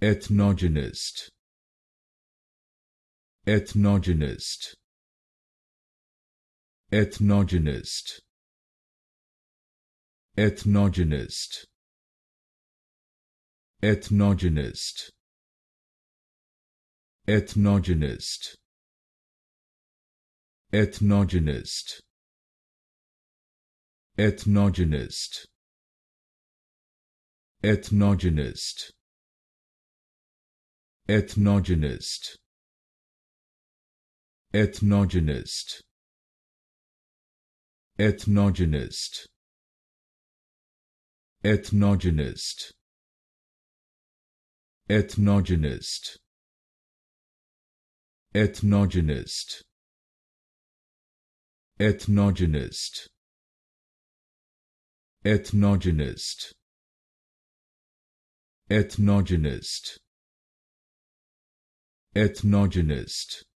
Ethnogenist. Ethnogenist. Ethnogenist. Ethnogenist. Ethnogenist. Ethnogenist. Ethnogenist. Ethnogenist. Ethnogenist. Ethnogenist. Ethnogenist. Ethnogenist. Ethnogenist. Ethnogenist. Ethnogenist. Ethnogenist. Ethnogenist. Ethnogenist. Ethnogenist.